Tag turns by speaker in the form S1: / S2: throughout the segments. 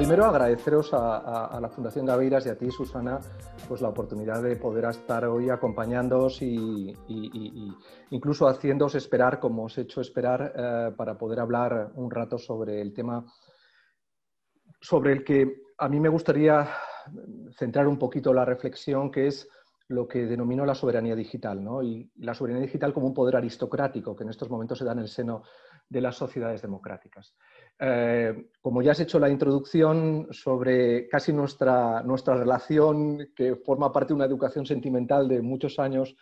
S1: Primero agradeceros a la Fundación Gaveiras y a ti, Susana, pues la oportunidad de poder estar hoy acompañándoos y incluso haciéndoos esperar, como os he hecho esperar, para poder hablar un rato sobre el tema sobre el que a mí me gustaría centrar un poquito la reflexión, que es lo que denomino la soberanía digital, ¿no? Y la soberanía digital como un poder aristocrático que en estos momentos se da en el seno de las sociedades democráticas. Como ya has hecho la introducción sobre casi nuestra relación, que forma parte de una educación sentimental de muchos años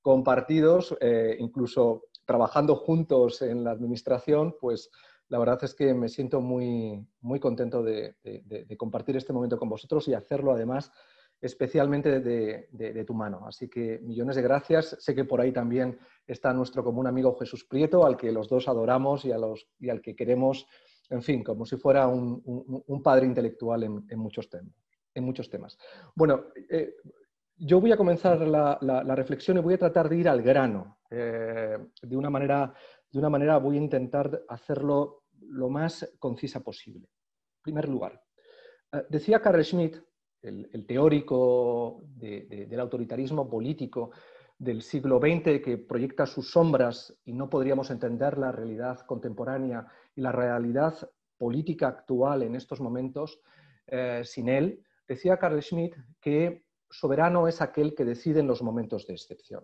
S1: compartidos, incluso trabajando juntos en la administración, pues la verdad es que me siento muy contento de compartir este momento con vosotros y hacerlo además especialmente de tu mano. Así que millones de gracias. Sé que por ahí también está nuestro común amigo Jesús Prieto, al que los dos adoramos y al que queremos, en fin, como si fuera un padre intelectual en muchos temas. Bueno, yo voy a comenzar la reflexión y voy a tratar de ir al grano. De una manera voy a intentar hacerlo lo más concisa posible. En primer lugar, decía Carl Schmitt, el teórico del autoritarismo político del siglo XX, que proyecta sus sombras y no podríamos entender la realidad contemporánea y la realidad política actual en estos momentos sin él. Decía Carl Schmitt que soberano es aquel que decide en los momentos de excepción.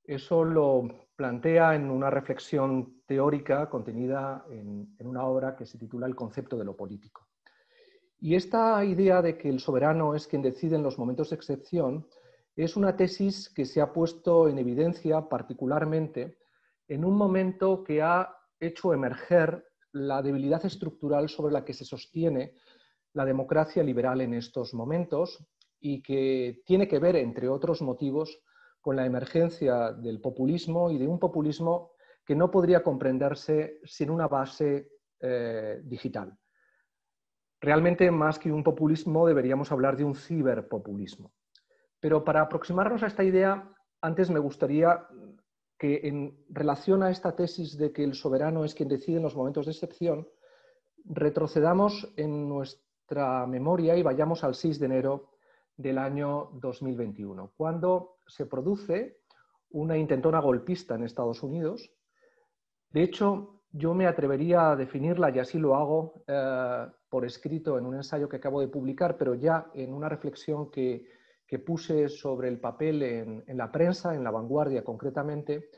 S1: Eso lo plantea en una reflexión teórica contenida en una obra que se titula El concepto de lo político. Y esta idea de que el soberano es quien decide en los momentos de excepción es una tesis que se ha puesto en evidencia particularmente en un momento que ha hecho emerger la debilidad estructural sobre la que se sostiene la democracia liberal en estos momentos y que tiene que ver, entre otros motivos, con la emergencia del populismo y de un populismo que no podría comprenderse sin una base digital. Realmente, más que un populismo, deberíamos hablar de un ciberpopulismo. Pero para aproximarnos a esta idea, antes me gustaría que en relación a esta tesis de que el soberano es quien decide en los momentos de excepción, retrocedamos en nuestra memoria y vayamos al 6 de enero del año 2021, cuando se produce una intentona golpista en Estados Unidos. De hecho, yo me atrevería a definirla, y así lo hago por escrito en un ensayo que acabo de publicar, pero ya en una reflexión que puse sobre el papel en la prensa, en La Vanguardia concretamente.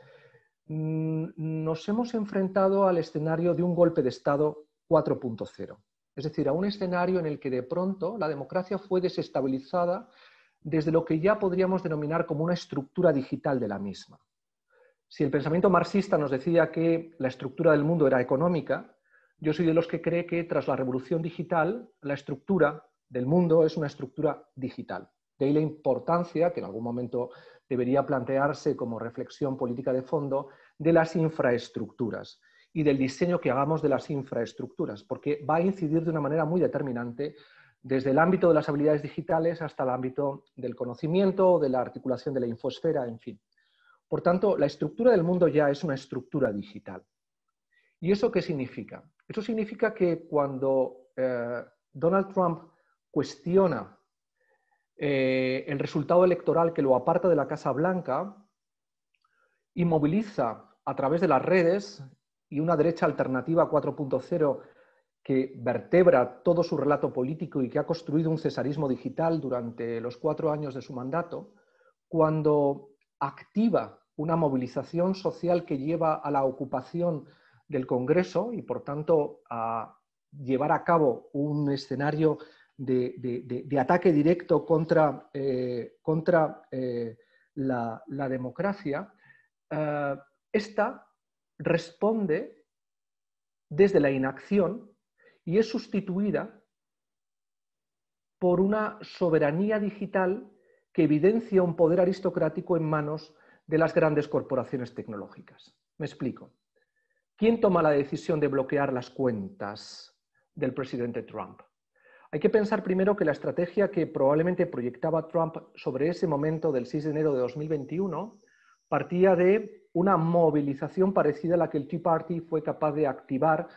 S1: Nos hemos enfrentado al escenario de un golpe de Estado 4.0. Es decir, a un escenario en el que de pronto la democracia fue desestabilizada desde lo que ya podríamos denominar como una estructura digital de la misma. Si el pensamiento marxista nos decía que la estructura del mundo era económica, yo soy de los que cree que tras la revolución digital, la estructura del mundo es una estructura digital. De ahí la importancia, que en algún momento debería plantearse como reflexión política de fondo, de las infraestructuras y del diseño que hagamos de las infraestructuras, porque va a incidir de una manera muy determinante desde el ámbito de las habilidades digitales hasta el ámbito del conocimiento, de la articulación de la infosfera, en fin. Por tanto, la estructura del mundo ya es una estructura digital. ¿Y eso qué significa? Eso significa que cuando Donald Trump cuestiona el resultado electoral que lo aparta de la Casa Blanca y moviliza a través de las redes y una derecha alternativa 4.0 que vertebra todo su relato político y que ha construido un cesarismo digital durante los 4 años de su mandato, cuando activa una movilización social que lleva a la ocupación del Congreso y, por tanto, a llevar a cabo un escenario de ataque directo contra la democracia, esta responde desde la inacción y es sustituida por una soberanía digital que evidencia un poder aristocrático en manos de las grandes corporaciones tecnológicas. Me explico. ¿Quién toma la decisión de bloquear las cuentas del presidente Trump? Hay que pensar primero que la estrategia que probablemente proyectaba Trump sobre ese momento del 6 de enero de 2021 partía de una movilización parecida a la que el Tea Party fue capaz de activar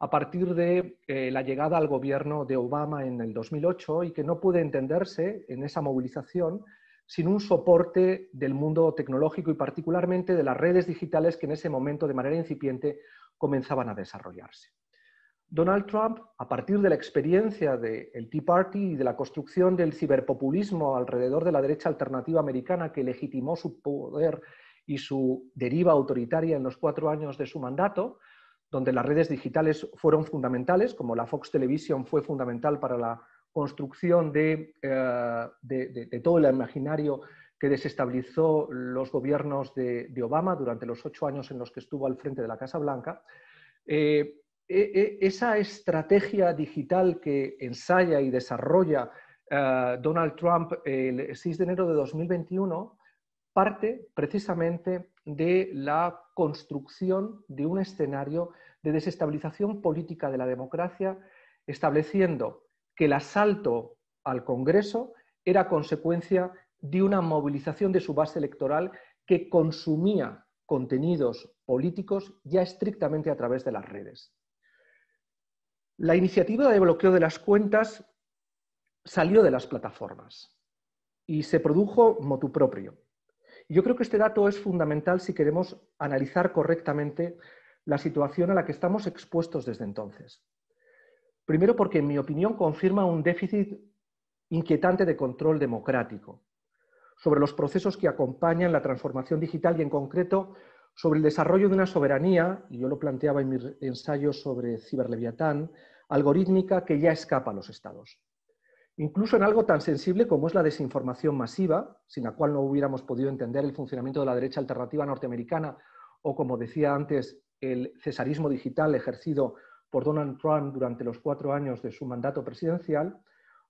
S1: a partir de la llegada al gobierno de Obama en el 2008 y que no puede entenderse en esa movilización sin un soporte del mundo tecnológico y particularmente de las redes digitales que en ese momento de manera incipiente comenzaban a desarrollarse. Donald Trump, a partir de la experiencia del Tea Party y de la construcción del ciberpopulismo alrededor de la derecha alternativa americana que legitimó su poder y su deriva autoritaria en los 4 años de su mandato, donde las redes digitales fueron fundamentales, como la Fox Television fue fundamental para la construcción de todo el imaginario que desestabilizó los gobiernos de Obama durante los 8 años en los que estuvo al frente de la Casa Blanca. Esa estrategia digital que ensaya y desarrolla Donald Trump el 6 de enero de 2021 parte precisamente de la construcción de un escenario de desestabilización política de la democracia, estableciendo que el asalto al Congreso era consecuencia de una movilización de su base electoral que consumía contenidos políticos ya estrictamente a través de las redes. La iniciativa de bloqueo de las cuentas salió de las plataformas y se produjo motu propio. Yo creo que este dato es fundamental si queremos analizar correctamente la situación a la que estamos expuestos desde entonces. Primero porque, en mi opinión, confirma un déficit inquietante de control democrático sobre los procesos que acompañan la transformación digital y, en concreto, sobre el desarrollo de una soberanía, y yo lo planteaba en mi ensayo sobre ciberleviatán, algorítmica que ya escapa a los estados. Incluso en algo tan sensible como es la desinformación masiva, sin la cual no hubiéramos podido entender el funcionamiento de la derecha alternativa norteamericana, o, como decía antes, el cesarismo digital ejercido por Donald Trump durante los 4 años de su mandato presidencial,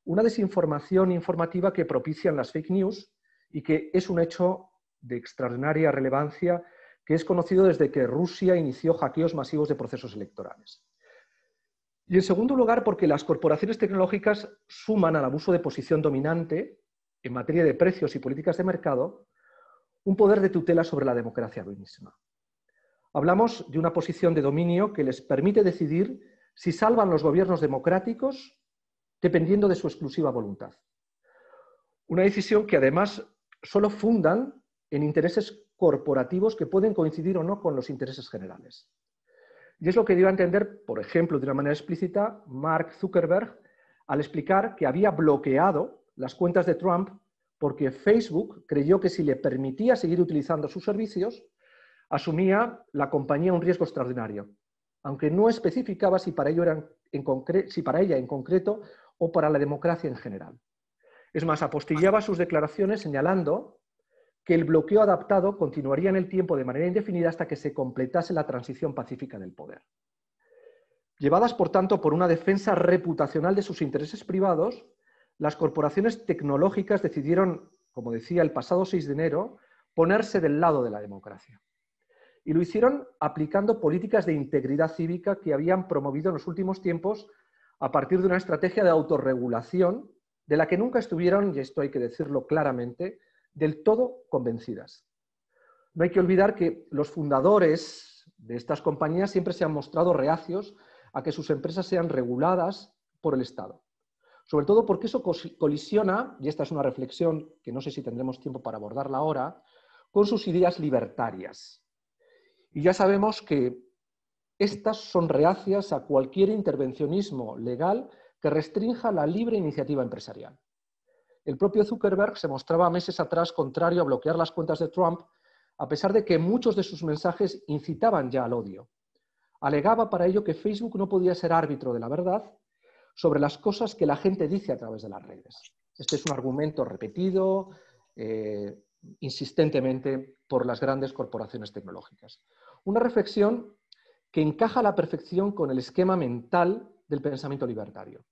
S1: una desinformación informativa que propician las fake news y que es un hecho de extraordinaria relevancia que es conocido desde que Rusia inició hackeos masivos de procesos electorales. Y en segundo lugar, porque las corporaciones tecnológicas suman al abuso de posición dominante en materia de precios y políticas de mercado un poder de tutela sobre la democracia misma. Hablamos de una posición de dominio que les permite decidir si salvan los gobiernos democráticos dependiendo de su exclusiva voluntad. Una decisión que además solo fundan en intereses corporativos que pueden coincidir o no con los intereses generales. Y es lo que dio a entender, por ejemplo, de una manera explícita, Mark Zuckerberg al explicar que había bloqueado las cuentas de Trump porque Facebook creyó que si le permitía seguir utilizando sus servicios, asumía la compañía un riesgo extraordinario, aunque no especificaba si para ella en concreto o para la democracia en general. Es más, apostillaba sus declaraciones señalando que el bloqueo adaptado continuaría en el tiempo de manera indefinida hasta que se completase la transición pacífica del poder. Llevadas, por tanto, por una defensa reputacional de sus intereses privados, las corporaciones tecnológicas decidieron, como decía el pasado 6 de enero, ponerse del lado de la democracia. Y lo hicieron aplicando políticas de integridad cívica que habían promovido en los últimos tiempos a partir de una estrategia de autorregulación de la que nunca estuvieron, y esto hay que decirlo claramente, del todo convencidas. No hay que olvidar que los fundadores de estas compañías siempre se han mostrado reacios a que sus empresas sean reguladas por el Estado. Sobre todo porque eso colisiona, y esta es una reflexión que no sé si tendremos tiempo para abordarla ahora, con sus ideas libertarias. Y ya sabemos que estas son reacias a cualquier intervencionismo legal que restrinja la libre iniciativa empresarial. El propio Zuckerberg se mostraba meses atrás contrario a bloquear las cuentas de Trump, a pesar de que muchos de sus mensajes incitaban ya al odio. Alegaba para ello que Facebook no podía ser árbitro de la verdad sobre las cosas que la gente dice a través de las redes. Este es un argumento repetido insistentemente por las grandes corporaciones tecnológicas. Una reflexión que encaja a la perfección con el esquema mental del pensamiento libertario.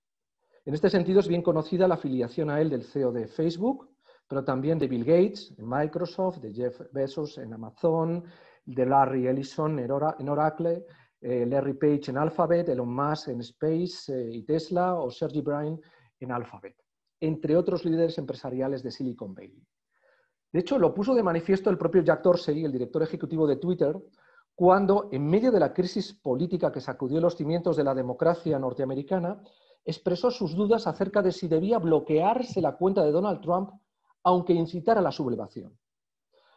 S1: En este sentido es bien conocida la afiliación a él del CEO de Facebook, pero también de Bill Gates en Microsoft, de Jeff Bezos en Amazon, de Larry Ellison en Oracle, Larry Page en Alphabet, Elon Musk en Space y Tesla, o Sergey Brin en Alphabet, entre otros líderes empresariales de Silicon Valley. De hecho, lo puso de manifiesto el propio Jack Dorsey, el director ejecutivo de Twitter, cuando, en medio de la crisis política que sacudió los cimientos de la democracia norteamericana, expresó sus dudas acerca de si debía bloquearse la cuenta de Donald Trump, aunque incitara a la sublevación.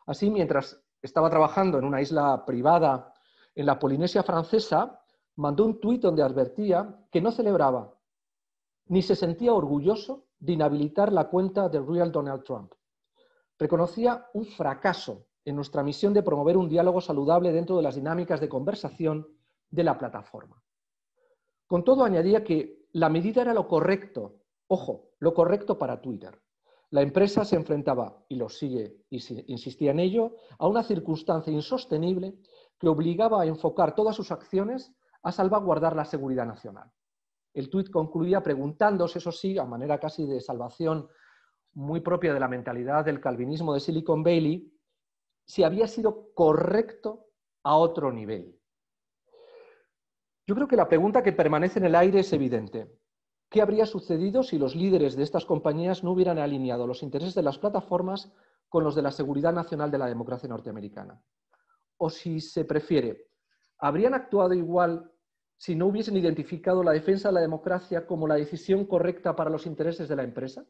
S1: Así, mientras estaba trabajando en una isla privada en la Polinesia francesa, mandó un tuit donde advertía que no celebraba ni se sentía orgulloso de inhabilitar la cuenta de Real Donald Trump. Reconocía un fracaso en nuestra misión de promover un diálogo saludable dentro de las dinámicas de conversación de la plataforma. Con todo, añadía que la medida era lo correcto, ojo, lo correcto para Twitter. La empresa se enfrentaba, y lo sigue, y insistía en ello, a una circunstancia insostenible que obligaba a enfocar todas sus acciones a salvaguardar la seguridad nacional. El tuit concluía preguntándose, eso sí, a manera casi de salvación muy propia de la mentalidad del calvinismo de Silicon Valley, si había sido correcto a otro nivel. Yo creo que la pregunta que permanece en el aire es evidente. ¿Qué habría sucedido si los líderes de estas compañías no hubieran alineado los intereses de las plataformas con los de la seguridad nacional de la democracia norteamericana? O si se prefiere, ¿habrían actuado igual si no hubiesen identificado la defensa de la democracia como la decisión correcta para los intereses de la empresa?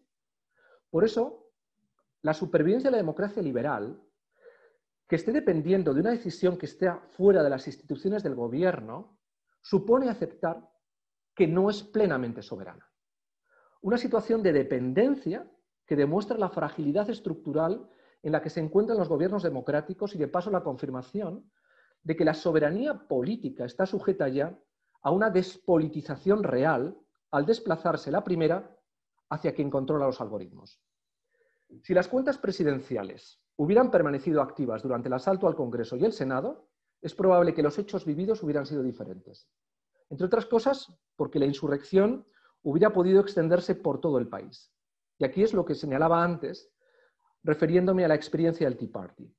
S1: Por eso, la supervivencia de la democracia liberal, que esté dependiendo de una decisión que esté fuera de las instituciones del gobierno, supone aceptar que no es plenamente soberana. Una situación de dependencia que demuestra la fragilidad estructural en la que se encuentran los gobiernos democráticos y, de paso, la confirmación de que la soberanía política está sujeta ya a una despolitización real al desplazarse la primera hacia quien controla los algoritmos. Si las cuentas presidenciales hubieran permanecido activas durante el asalto al Congreso y el Senado, es probable que los hechos vividos hubieran sido diferentes. Entre otras cosas, porque la insurrección hubiera podido extenderse por todo el país. Y aquí es lo que señalaba antes, refiriéndome a la experiencia del Tea Party.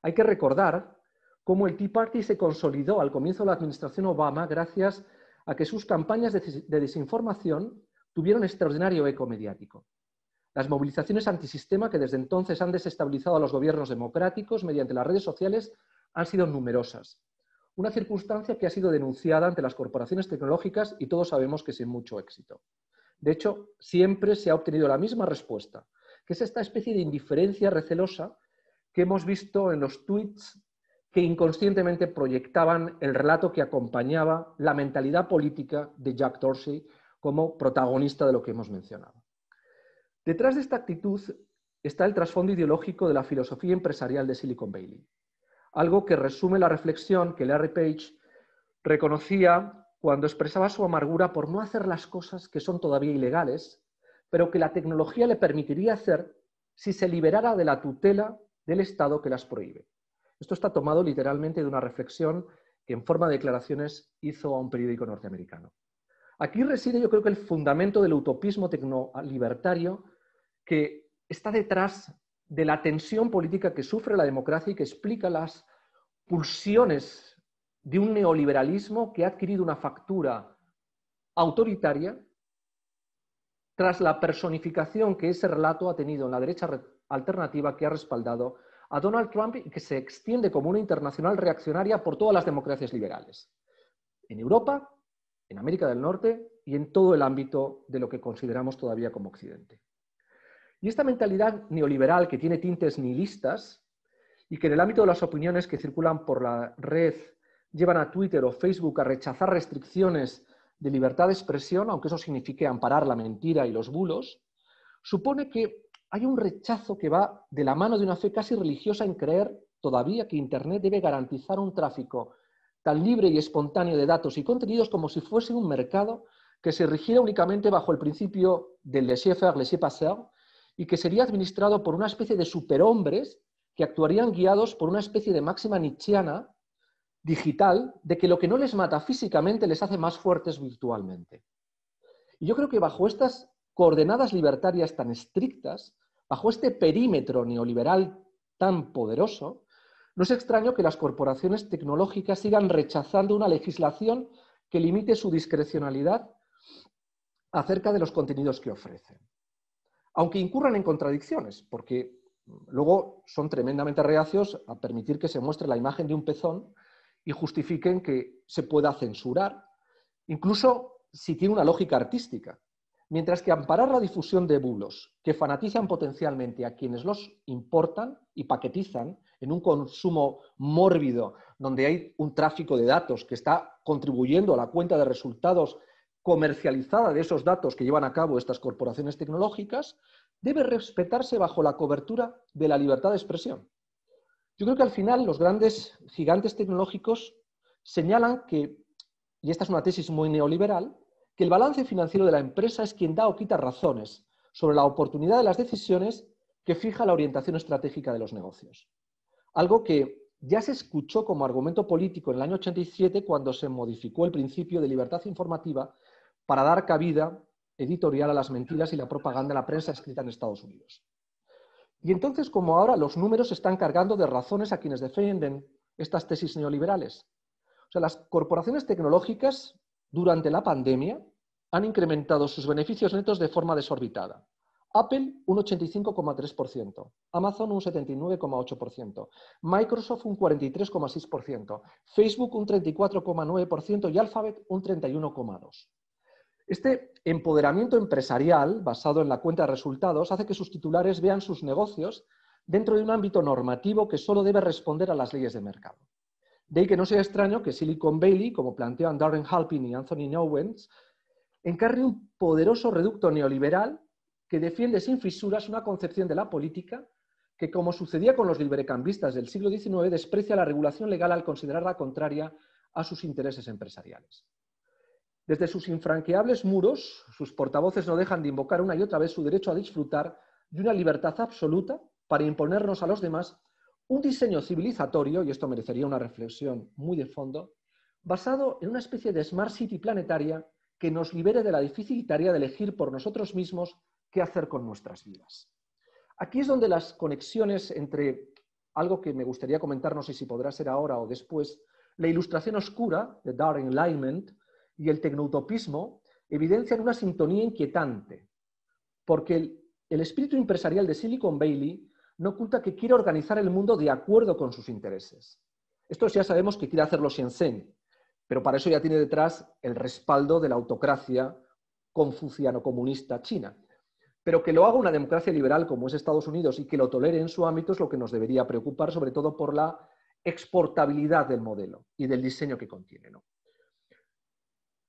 S1: Hay que recordar cómo el Tea Party se consolidó al comienzo de la administración Obama gracias a que sus campañas de desinformación tuvieron extraordinario eco mediático. Las movilizaciones antisistema que desde entonces han desestabilizado a los gobiernos democráticos mediante las redes sociales han sido numerosas. Una circunstancia que ha sido denunciada ante las corporaciones tecnológicas y todos sabemos que sin mucho éxito. De hecho, siempre se ha obtenido la misma respuesta, que es esta especie de indiferencia recelosa que hemos visto en los tweets que inconscientemente proyectaban el relato que acompañaba la mentalidad política de Jack Dorsey como protagonista de lo que hemos mencionado. Detrás de esta actitud está el trasfondo ideológico de la filosofía empresarial de Silicon Valley. Algo que resume la reflexión que Larry Page reconocía cuando expresaba su amargura por no hacer las cosas que son todavía ilegales, pero que la tecnología le permitiría hacer si se liberara de la tutela del Estado que las prohíbe. Esto está tomado literalmente de una reflexión que en forma de declaraciones hizo a un periódico norteamericano. Aquí reside, yo creo, que el fundamento del utopismo tecnolibertario que está detrás de la tensión política que sufre la democracia y que explica las pulsiones de un neoliberalismo que ha adquirido una factura autoritaria tras la personificación que ese relato ha tenido en la derecha alternativa que ha respaldado a Donald Trump y que se extiende como una internacional reaccionaria por todas las democracias liberales, en Europa, en América del Norte y en todo el ámbito de lo que consideramos todavía como Occidente. Y esta mentalidad neoliberal que tiene tintes nihilistas y que en el ámbito de las opiniones que circulan por la red llevan a Twitter o Facebook a rechazar restricciones de libertad de expresión, aunque eso signifique amparar la mentira y los bulos, supone que hay un rechazo que va de la mano de una fe casi religiosa en creer todavía que Internet debe garantizar un tráfico tan libre y espontáneo de datos y contenidos como si fuese un mercado que se rigiera únicamente bajo el principio del laissez-faire, laissez-passer, y que sería administrado por una especie de superhombres que actuarían guiados por una especie de máxima nietzscheana digital de que lo que no les mata físicamente les hace más fuertes virtualmente. Y yo creo que bajo estas coordenadas libertarias tan estrictas, bajo este perímetro neoliberal tan poderoso, no es extraño que las corporaciones tecnológicas sigan rechazando una legislación que limite su discrecionalidad acerca de los contenidos que ofrecen. Aunque incurran en contradicciones, porque luego son tremendamente reacios a permitir que se muestre la imagen de un pezón y justifiquen que se pueda censurar, incluso si tiene una lógica artística. Mientras que amparar la difusión de bulos que fanatizan potencialmente a quienes los importan y paquetizan en un consumo mórbido donde hay un tráfico de datos que está contribuyendo a la cuenta de resultados comercializada de esos datos que llevan a cabo estas corporaciones tecnológicas, debe respetarse bajo la cobertura de la libertad de expresión. Yo creo que al final los grandes gigantes tecnológicos señalan que, y esta es una tesis muy neoliberal, que el balance financiero de la empresa es quien da o quita razones sobre la oportunidad de las decisiones que fija la orientación estratégica de los negocios. Algo que ya se escuchó como argumento político en el año 87 cuando se modificó el principio de libertad informativa para dar cabida editorial a las mentiras y la propaganda en la prensa escrita en Estados Unidos. Y entonces, como ahora, los números están cargando de razones a quienes defienden estas tesis neoliberales. O sea, las corporaciones tecnológicas durante la pandemia han incrementado sus beneficios netos de forma desorbitada. Apple un 85,3%, Amazon un 79,8%, Microsoft un 43,6%, Facebook un 34,9% y Alphabet un 31,2%. Este empoderamiento empresarial, basado en la cuenta de resultados, hace que sus titulares vean sus negocios dentro de un ámbito normativo que solo debe responder a las leyes de mercado. De ahí que no sea extraño que Silicon Valley, como plantean Darren Halpin y Anthony Nowens, encarne un poderoso reducto neoliberal que defiende sin fisuras una concepción de la política que, como sucedía con los librecambistas del siglo XIX, desprecia la regulación legal al considerarla contraria a sus intereses empresariales. Desde sus infranqueables muros, sus portavoces no dejan de invocar una y otra vez su derecho a disfrutar de una libertad absoluta para imponernos a los demás un diseño civilizatorio, y esto merecería una reflexión muy de fondo, basado en una especie de Smart City planetaria que nos libere de la difícil tarea de elegir por nosotros mismos qué hacer con nuestras vidas. Aquí es donde las conexiones entre algo que me gustaría comentar, no sé si podrá ser ahora o después, la ilustración oscura de Dark Enlightenment y el tecnoutopismo evidencian una sintonía inquietante, porque el espíritu empresarial de Silicon Valley no oculta que quiere organizar el mundo de acuerdo con sus intereses. Esto ya sabemos que quiere hacerlo Shenzhen, pero para eso ya tiene detrás el respaldo de la autocracia confuciano-comunista china. Pero que lo haga una democracia liberal como es Estados Unidos y que lo tolere en su ámbito es lo que nos debería preocupar, sobre todo por la exportabilidad del modelo y del diseño que contiene, ¿no?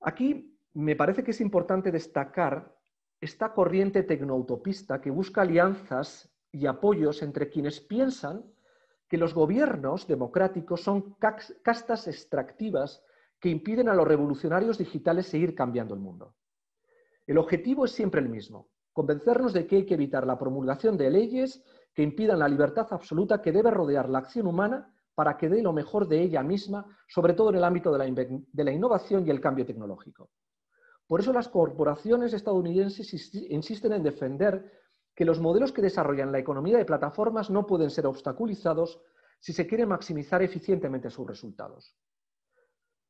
S1: Aquí me parece que es importante destacar esta corriente tecnoutopista que busca alianzas y apoyos entre quienes piensan que los gobiernos democráticos son castas extractivas que impiden a los revolucionarios digitales seguir cambiando el mundo. El objetivo es siempre el mismo: convencernos de que hay que evitar la promulgación de leyes que impidan la libertad absoluta que debe rodear la acción humana para que dé lo mejor de ella misma, sobre todo en el ámbito de la innovación y el cambio tecnológico. Por eso las corporaciones estadounidenses insisten en defender que los modelos que desarrollan la economía de plataformas no pueden ser obstaculizados si se quiere maximizar eficientemente sus resultados.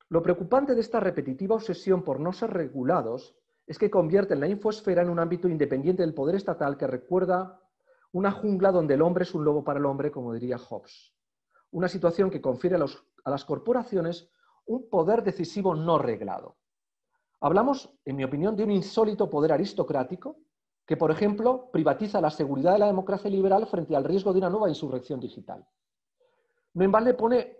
S1: Lo preocupante de esta repetitiva obsesión por no ser regulados es que convierten la infosfera en un ámbito independiente del poder estatal que recuerda una jungla donde el hombre es un lobo para el hombre, como diría Hobbes. Una situación que confiere a las corporaciones un poder decisivo no reglado. Hablamos, en mi opinión, de un insólito poder aristocrático que, por ejemplo, privatiza la seguridad de la democracia liberal frente al riesgo de una nueva insurrección digital. No en balde pone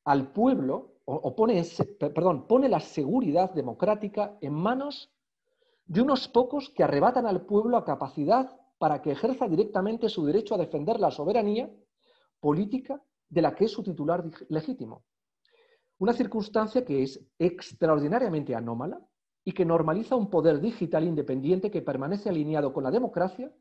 S1: al pueblo, pone la seguridad democrática en manos de unos pocos que arrebatan al pueblo la capacidad para que ejerza directamente su derecho a defender la soberanía política de la que es su titular legítimo. Una circunstancia que es extraordinariamente anómala y que normaliza un poder digital independiente que permanece alineado con la democracia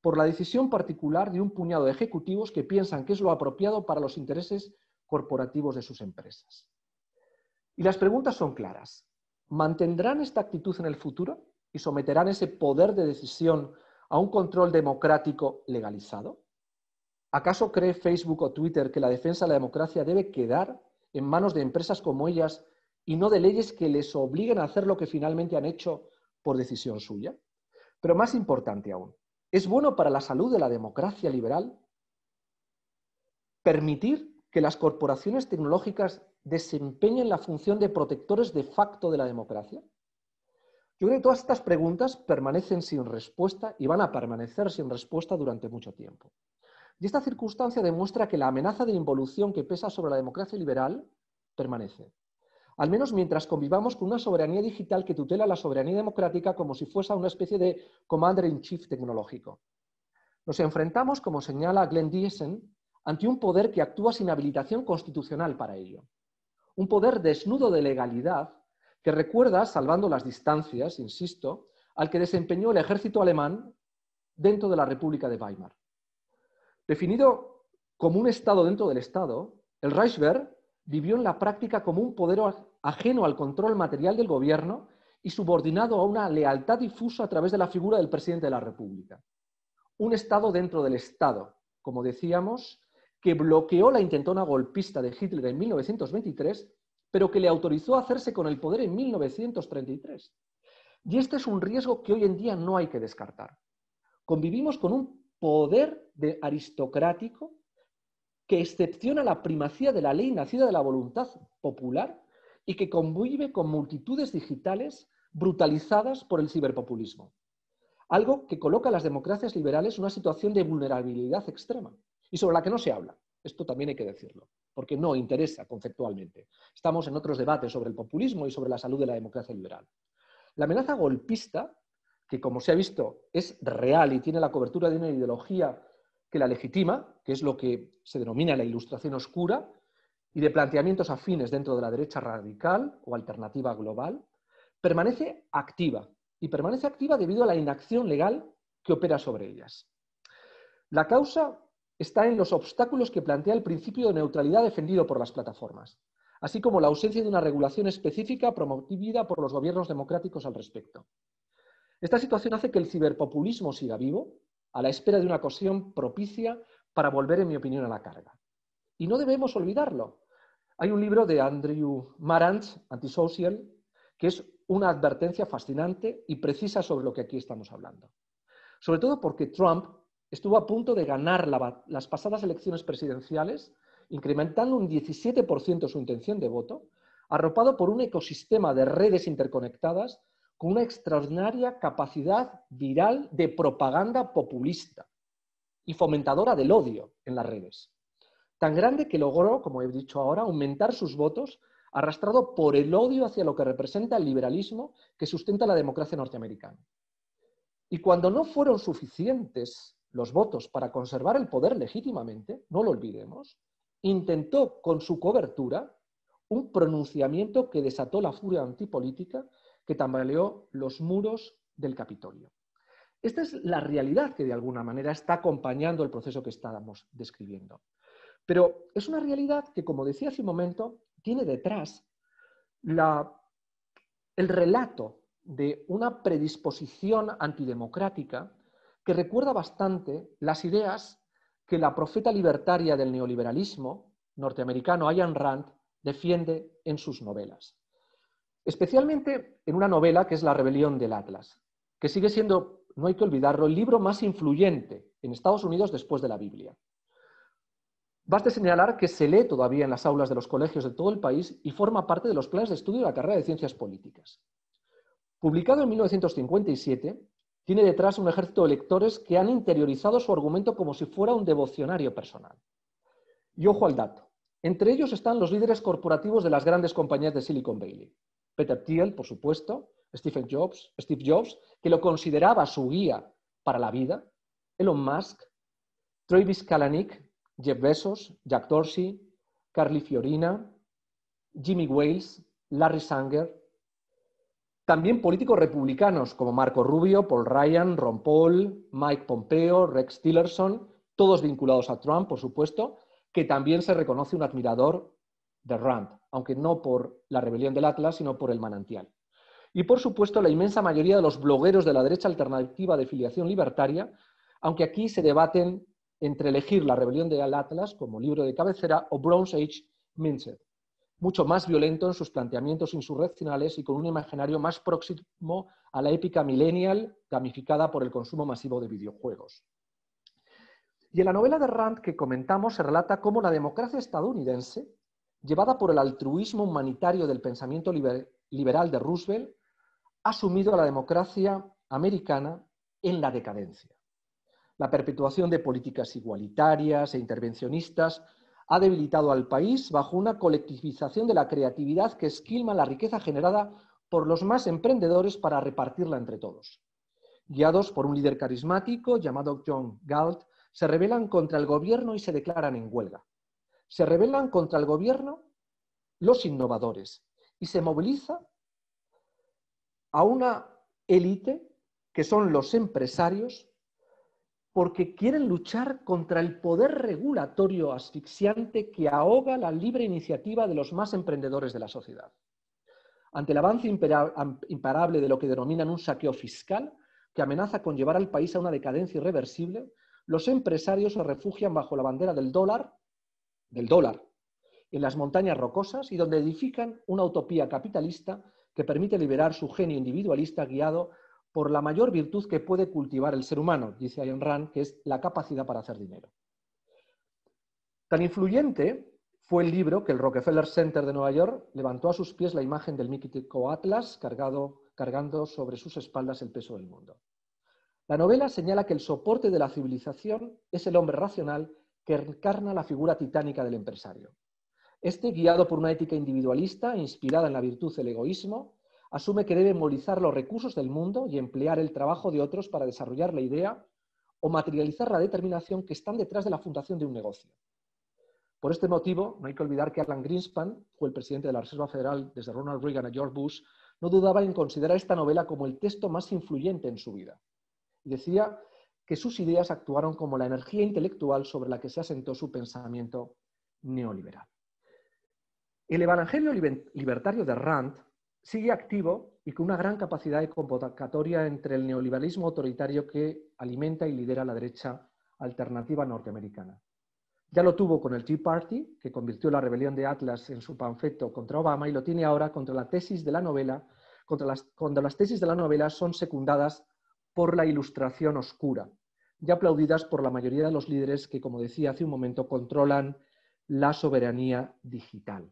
S1: por la decisión particular de un puñado de ejecutivos que piensan que es lo apropiado para los intereses corporativos de sus empresas. Y las preguntas son claras. ¿Mantendrán esta actitud en el futuro y someterán ese poder de decisión a un control democrático legalizado? ¿Acaso cree Facebook o Twitter que la defensa de la democracia debe quedar en manos de empresas como ellas y no de leyes que les obliguen a hacer lo que finalmente han hecho por decisión suya? Pero más importante aún, ¿es bueno para la salud de la democracia liberal permitir que las corporaciones tecnológicas desempeñen la función de protectores de facto de la democracia? Yo creo que todas estas preguntas permanecen sin respuesta y van a permanecer sin respuesta durante mucho tiempo. Y esta circunstancia demuestra que la amenaza de involución que pesa sobre la democracia liberal permanece. Al menos mientras convivamos con una soberanía digital que tutela la soberanía democrática como si fuese una especie de commander-in-chief tecnológico. Nos enfrentamos, como señala Glenn Diesen, ante un poder que actúa sin habilitación constitucional para ello. Un poder desnudo de legalidad que recuerda, salvando las distancias, insisto, al que desempeñó el ejército alemán dentro de la República de Weimar. Definido como un Estado dentro del Estado, el Reichswehr vivió en la práctica como un poder ajeno al control material del gobierno y subordinado a una lealtad difusa a través de la figura del presidente de la República. Un Estado dentro del Estado, como decíamos, que bloqueó la intentona golpista de Hitler en 1923, pero que le autorizó a hacerse con el poder en 1933. Y este es un riesgo que hoy en día no hay que descartar. Convivimos con un poder aristocrático que excepciona la primacía de la ley nacida de la voluntad popular y que convive con multitudes digitales brutalizadas por el ciberpopulismo. Algo que coloca a las democracias liberales en una situación de vulnerabilidad extrema y sobre la que no se habla. Esto también hay que decirlo, porque no interesa conceptualmente. Estamos en otros debates sobre el populismo y sobre la salud de la democracia liberal. La amenaza golpista, que como se ha visto es real y tiene la cobertura de una ideología que la legitima, que es lo que se denomina la ilustración oscura, y de planteamientos afines dentro de la derecha radical o alternativa global, permanece activa, y permanece activa debido a la inacción legal que opera sobre ellas. La causa está en los obstáculos que plantea el principio de neutralidad defendido por las plataformas, así como la ausencia de una regulación específica promovida por los gobiernos democráticos al respecto. Esta situación hace que el ciberpopulismo siga vivo, a la espera de una ocasión propicia para volver, en mi opinión, a la carga. Y no debemos olvidarlo. Hay un libro de Andrew Marantz, Antisocial, que es una advertencia fascinante y precisa sobre lo que aquí estamos hablando. Sobre todo porque Trump estuvo a punto de ganar las pasadas elecciones presidenciales, incrementando un 17% su intención de voto, arropado por un ecosistema de redes interconectadas con una extraordinaria capacidad viral de propaganda populista y fomentadora del odio en las redes. Tan grande que logró, como he dicho ahora, aumentar sus votos arrastrado por el odio hacia lo que representa el liberalismo que sustenta la democracia norteamericana. Y cuando no fueron suficientes los votos para conservar el poder legítimamente, no lo olvidemos, intentó con su cobertura un pronunciamiento que desató la furia antipolítica que tambaleó los muros del Capitolio. Esta es la realidad que de alguna manera está acompañando el proceso que estábamos describiendo. Pero es una realidad que, como decía hace un momento, tiene detrás el relato de una predisposición antidemocrática que recuerda bastante las ideas que la profeta libertaria del neoliberalismo norteamericano, Ayn Rand, defiende en sus novelas. Especialmente en una novela que es La rebelión del Atlas, que sigue siendo, no hay que olvidarlo, el libro más influyente en Estados Unidos después de la Biblia. Baste señalar que se lee todavía en las aulas de los colegios de todo el país y forma parte de los planes de estudio de la carrera de Ciencias Políticas. Publicado en 1957, tiene detrás un ejército de lectores que han interiorizado su argumento como si fuera un devocionario personal. Y ojo al dato. Entre ellos están los líderes corporativos de las grandes compañías de Silicon Valley. Peter Thiel, por supuesto, Steve Jobs, que lo consideraba su guía para la vida, Elon Musk, Travis Kalanick, Jeff Bezos, Jack Dorsey, Carly Fiorina, Jimmy Wales, Larry Sanger. También políticos republicanos como Marco Rubio, Paul Ryan, Ron Paul, Mike Pompeo, Rex Tillerson, todos vinculados a Trump, por supuesto, que también se reconoce un admirador de Rand, aunque no por la rebelión del Atlas, sino por el manantial. Y por supuesto la inmensa mayoría de los blogueros de la derecha alternativa de filiación libertaria, aunque aquí se debaten entre elegir la rebelión del Atlas como libro de cabecera o Bronze Age Mindset, mucho más violento en sus planteamientos insurreccionales y con un imaginario más próximo a la épica millennial gamificada por el consumo masivo de videojuegos. Y en la novela de Rand que comentamos se relata cómo la democracia estadounidense llevada por el altruismo humanitario del pensamiento liberal de Roosevelt, ha sumido a la democracia americana en la decadencia. La perpetuación de políticas igualitarias e intervencionistas ha debilitado al país bajo una colectivización de la creatividad que esquilma la riqueza generada por los más emprendedores para repartirla entre todos. Guiados por un líder carismático llamado John Galt, se rebelan contra el gobierno y se declaran en huelga. Se rebelan contra el gobierno los innovadores y se moviliza a una élite que son los empresarios porque quieren luchar contra el poder regulatorio asfixiante que ahoga la libre iniciativa de los más emprendedores de la sociedad. Ante el avance imparable de lo que denominan un saqueo fiscal, que amenaza con llevar al país a una decadencia irreversible, los empresarios se refugian bajo la bandera del dólar, en las montañas rocosas y donde edifican una utopía capitalista que permite liberar su genio individualista guiado por la mayor virtud que puede cultivar el ser humano, dice Ayn Rand, que es la capacidad para hacer dinero. Tan influyente fue el libro que el Rockefeller Center de Nueva York levantó a sus pies la imagen del mítico Atlas cargando sobre sus espaldas el peso del mundo. La novela señala que el soporte de la civilización es el hombre racional que encarna la figura titánica del empresario. Este, guiado por una ética individualista inspirada en la virtud del egoísmo, asume que debe movilizar los recursos del mundo y emplear el trabajo de otros para desarrollar la idea o materializar la determinación que están detrás de la fundación de un negocio. Por este motivo, no hay que olvidar que Alan Greenspan, fue el presidente de la Reserva Federal desde Ronald Reagan a George Bush, no dudaba en considerar esta novela como el texto más influyente en su vida. Y decía que sus ideas actuaron como la energía intelectual sobre la que se asentó su pensamiento neoliberal. El evangelio libertario de Rand sigue activo y con una gran capacidad de convocatoria entre el neoliberalismo autoritario que alimenta y lidera la derecha alternativa norteamericana. Ya lo tuvo con el Tea Party, que convirtió la rebelión de Atlas en su panfleto contra Obama, y lo tiene ahora contra la tesis de la novela, cuando las tesis de la novela son secundadas por la ilustración oscura, y aplaudidas por la mayoría de los líderes que, como decía hace un momento, controlan la soberanía digital.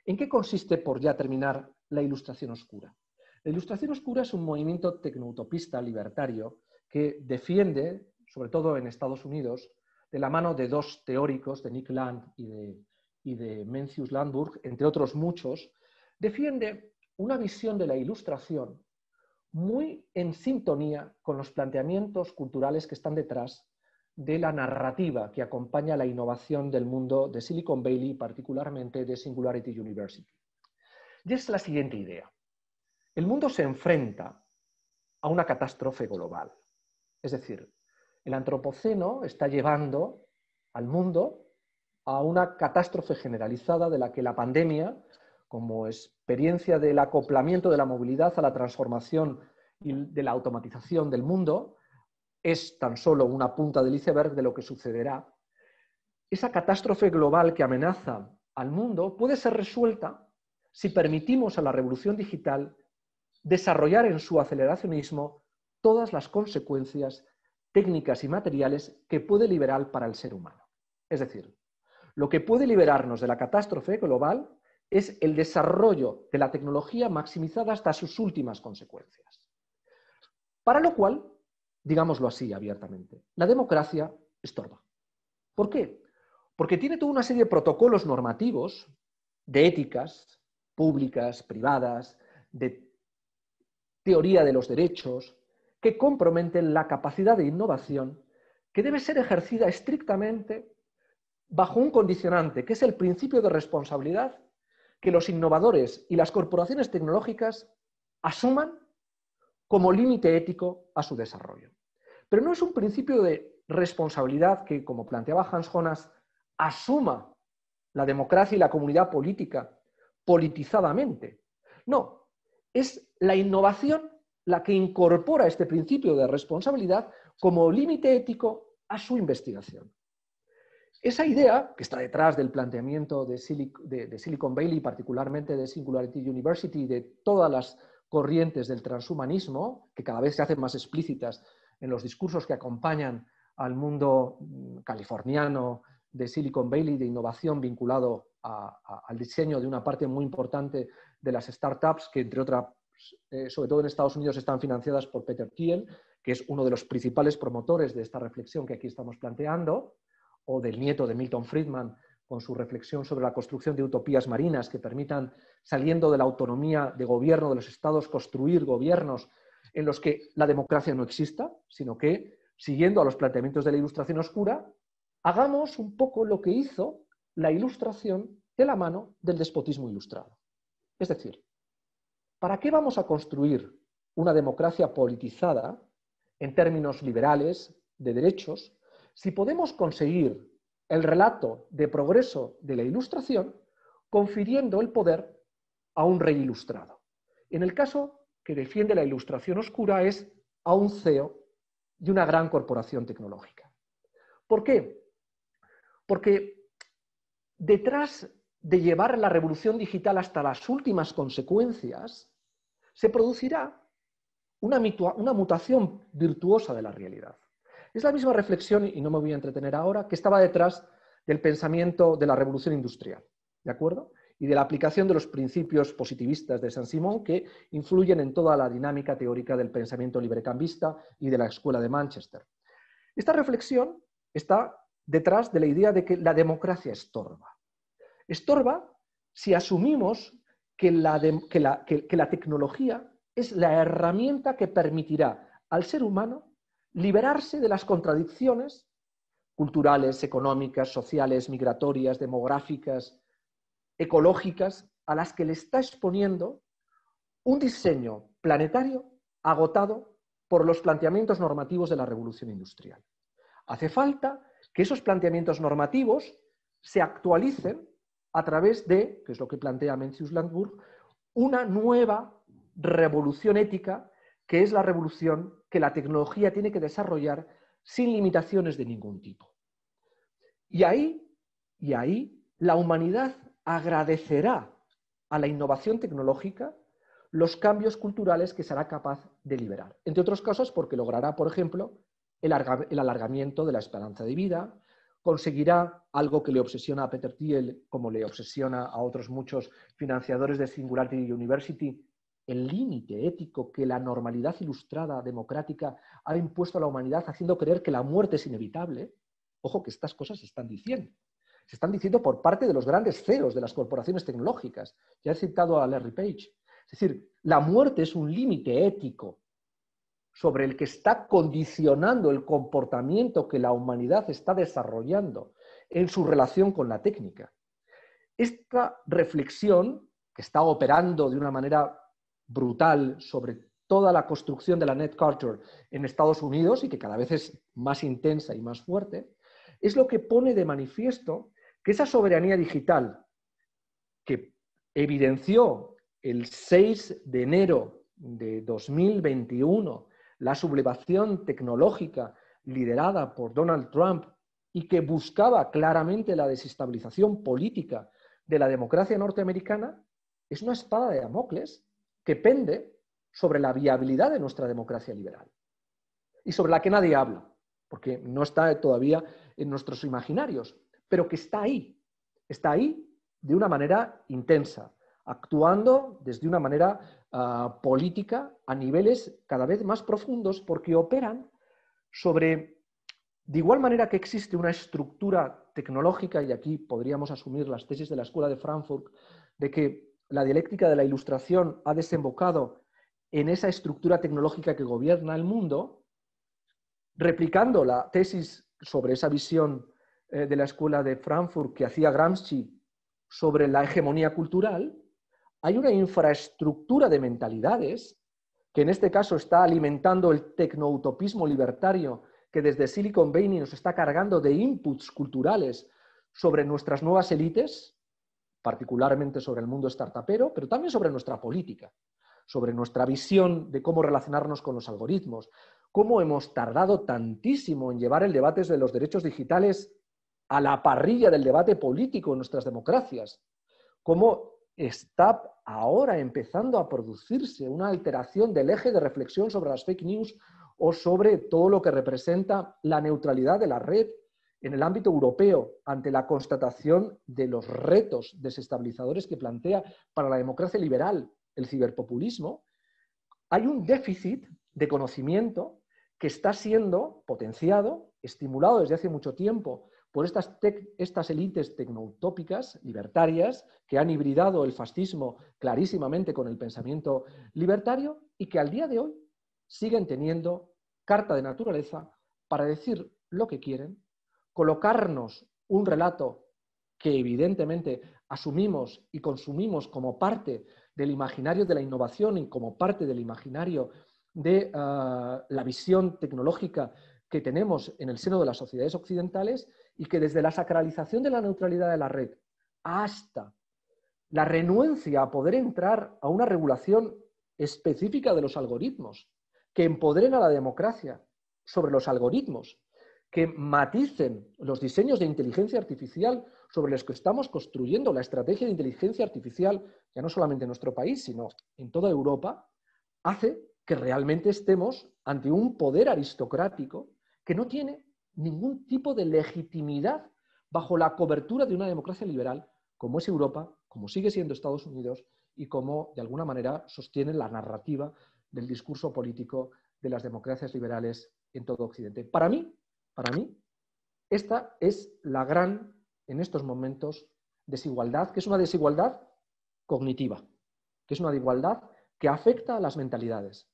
S1: ¿En qué consiste, por ya terminar, la ilustración oscura? La ilustración oscura es un movimiento tecnoutopista libertario que defiende, sobre todo en Estados Unidos, de la mano de dos teóricos, de Nick Land y de Mencius Landburg, entre otros muchos, defiende una visión de la ilustración muy en sintonía con los planteamientos culturales que están detrás de la narrativa que acompaña la innovación del mundo de Silicon Valley, particularmente de Singularity University. Y es la siguiente idea. El mundo se enfrenta a una catástrofe global. Es decir, el antropoceno está llevando al mundo a una catástrofe generalizada de la que la pandemia, como experiencia del acoplamiento de la movilidad a la transformación y de la automatización del mundo, es tan solo una punta del iceberg de lo que sucederá. Esa catástrofe global que amenaza al mundo puede ser resuelta si permitimos a la revolución digital desarrollar en su aceleracionismo todas las consecuencias técnicas y materiales que puede liberar para el ser humano. Es decir, lo que puede liberarnos de la catástrofe global es el desarrollo de la tecnología maximizada hasta sus últimas consecuencias. Para lo cual, digámoslo así abiertamente, la democracia estorba. ¿Por qué? Porque tiene toda una serie de protocolos normativos, de éticas públicas, privadas, de teoría de los derechos, que comprometen la capacidad de innovación que debe ser ejercida estrictamente bajo un condicionante, que es el principio de responsabilidad que los innovadores y las corporaciones tecnológicas asuman como límite ético a su desarrollo. Pero no es un principio de responsabilidad que, como planteaba Hans Jonas, asuma la democracia y la comunidad política politizadamente. No, es la innovación la que incorpora este principio de responsabilidad como límite ético a su investigación. Esa idea, que está detrás del planteamiento de Silicon Valley, particularmente de Singularity University, de todas las corrientes del transhumanismo, que cada vez se hacen más explícitas en los discursos que acompañan al mundo californiano de Silicon Valley de innovación vinculado al diseño de una parte muy importante de las startups, que entre otras, sobre todo en Estados Unidos, están financiadas por Peter Thiel, que es uno de los principales promotores de esta reflexión que aquí estamos planteando, o del nieto de Milton Friedman, con su reflexión sobre la construcción de utopías marinas que permitan, saliendo de la autonomía de gobierno de los estados, construir gobiernos en los que la democracia no exista, sino que, siguiendo a los planteamientos de la Ilustración oscura, hagamos un poco lo que hizo la Ilustración de la mano del despotismo ilustrado. Es decir, ¿para qué vamos a construir una democracia politizada en términos liberales, de derechos, si podemos conseguir el relato de progreso de la Ilustración confiriendo el poder a un rey ilustrado? En el caso que defiende la Ilustración oscura es a un CEO de una gran corporación tecnológica. ¿Por qué? Porque detrás de llevar la revolución digital hasta las últimas consecuencias, se producirá una mutación virtuosa de la realidad. Es la misma reflexión, y no me voy a entretener ahora, que estaba detrás del pensamiento de la revolución industrial, ¿de acuerdo? Y de la aplicación de los principios positivistas de Saint-Simon que influyen en toda la dinámica teórica del pensamiento librecambista y de la Escuela de Manchester. Esta reflexión está detrás de la idea de que la democracia estorba. Estorba si asumimos que la tecnología es la herramienta que permitirá al ser humano liberarse de las contradicciones culturales, económicas, sociales, migratorias, demográficas, ecológicas, a las que le está exponiendo un diseño planetario agotado por los planteamientos normativos de la revolución industrial. Hace falta que esos planteamientos normativos se actualicen a través de, que es lo que plantea Mencius Landburg, una nueva revolución ética, que es la revolución que la tecnología tiene que desarrollar sin limitaciones de ningún tipo. Y ahí la humanidad agradecerá a la innovación tecnológica los cambios culturales que será capaz de liberar. Entre otros casos, porque logrará, por ejemplo, el alargamiento de la esperanza de vida, conseguirá algo que le obsesiona a Peter Thiel, como le obsesiona a otros muchos financiadores de Singularity University, el límite ético que la normalidad ilustrada democrática ha impuesto a la humanidad, haciendo creer que la muerte es inevitable. Ojo que estas cosas se están diciendo. Se están diciendo por parte de los grandes CEOs de las corporaciones tecnológicas. Ya he citado a Larry Page. Es decir, la muerte es un límite ético sobre el que está condicionando el comportamiento que la humanidad está desarrollando en su relación con la técnica. Esta reflexión, que está operando de una manera brutal sobre toda la construcción de la net culture en Estados Unidos y que cada vez es más intensa y más fuerte, es lo que pone de manifiesto que esa soberanía digital que evidenció el 6 de enero de 2021 la sublevación tecnológica liderada por Donald Trump y que buscaba claramente la desestabilización política de la democracia norteamericana, es una espada de Damocles que pende sobre la viabilidad de nuestra democracia liberal y sobre la que nadie habla, porque no está todavía en nuestros imaginarios, pero que está ahí de una manera intensa, actuando desde una manera política a niveles cada vez más profundos, porque operan sobre, de igual manera que existe una estructura tecnológica, y aquí podríamos asumir las tesis de la Escuela de Frankfurt, de que la dialéctica de la Ilustración ha desembocado en esa estructura tecnológica que gobierna el mundo, replicando la tesis sobre esa visión de la Escuela de Frankfurt que hacía Gramsci sobre la hegemonía cultural, hay una infraestructura de mentalidades que en este caso está alimentando el tecnoutopismo libertario que desde Silicon Valley nos está cargando de inputs culturales sobre nuestras nuevas élites, particularmente sobre el mundo startupero, pero también sobre nuestra política, sobre nuestra visión de cómo relacionarnos con los algoritmos, cómo hemos tardado tantísimo en llevar el debate de los derechos digitales a la parrilla del debate político en nuestras democracias, cómo está ahora empezando a producirse una alteración del eje de reflexión sobre las fake news o sobre todo lo que representa la neutralidad de la red en el ámbito europeo, ante la constatación de los retos desestabilizadores que plantea para la democracia liberal el ciberpopulismo, hay un déficit de conocimiento que está siendo potenciado, estimulado desde hace mucho tiempo por estas élites tecnoutópicas, libertarias, que han hibridado el fascismo clarísimamente con el pensamiento libertario y que al día de hoy siguen teniendo carta de naturaleza para decir lo que quieren, colocarnos un relato que evidentemente asumimos y consumimos como parte del imaginario de la innovación y como parte del imaginario de la visión tecnológica que tenemos en el seno de las sociedades occidentales, y que desde la sacralización de la neutralidad de la red hasta la renuencia a poder entrar a una regulación específica de los algoritmos, que empoderen a la democracia sobre los algoritmos, que maticen los diseños de inteligencia artificial sobre los que estamos construyendo la estrategia de inteligencia artificial, ya no solamente en nuestro país, sino en toda Europa, hace que realmente estemos ante un poder aristocrático que no tiene ningún tipo de legitimidad bajo la cobertura de una democracia liberal, como es Europa, como sigue siendo Estados Unidos y como de alguna manera sostiene la narrativa del discurso político de las democracias liberales en todo Occidente. Para mí, esta es la gran, en estos momentos, desigualdad, que es una desigualdad cognitiva, que es una desigualdad que afecta a las mentalidades,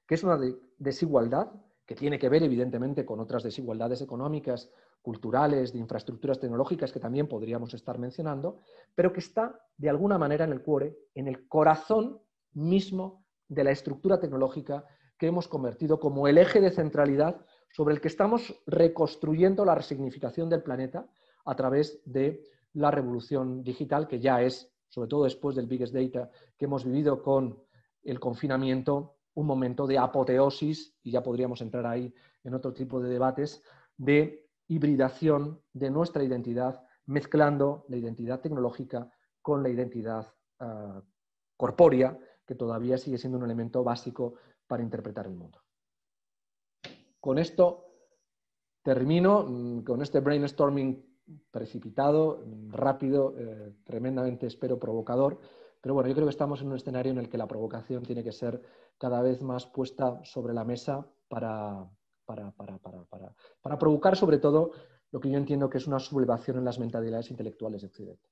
S1: que es una desigualdad que tiene que ver evidentemente con otras desigualdades económicas, culturales, de infraestructuras tecnológicas que también podríamos estar mencionando, pero que está de alguna manera en el cuore, en el corazón mismo de la estructura tecnológica que hemos convertido como el eje de centralidad sobre el que estamos reconstruyendo la resignificación del planeta a través de la revolución digital, que ya es, sobre todo después del Biggest Data que hemos vivido con el confinamiento, un momento de apoteosis, y ya podríamos entrar ahí en otro tipo de debates, de hibridación de nuestra identidad, mezclando la identidad tecnológica con la identidad corpórea, que todavía sigue siendo un elemento básico para interpretar el mundo. Con esto termino, con este brainstorming precipitado, rápido, tremendamente, espero, provocador. Pero bueno, yo creo que estamos en un escenario en el que la provocación tiene que ser cada vez más puesta sobre la mesa para provocar sobre todo lo que yo entiendo que es una sublevación en las mentalidades intelectuales de Occidente.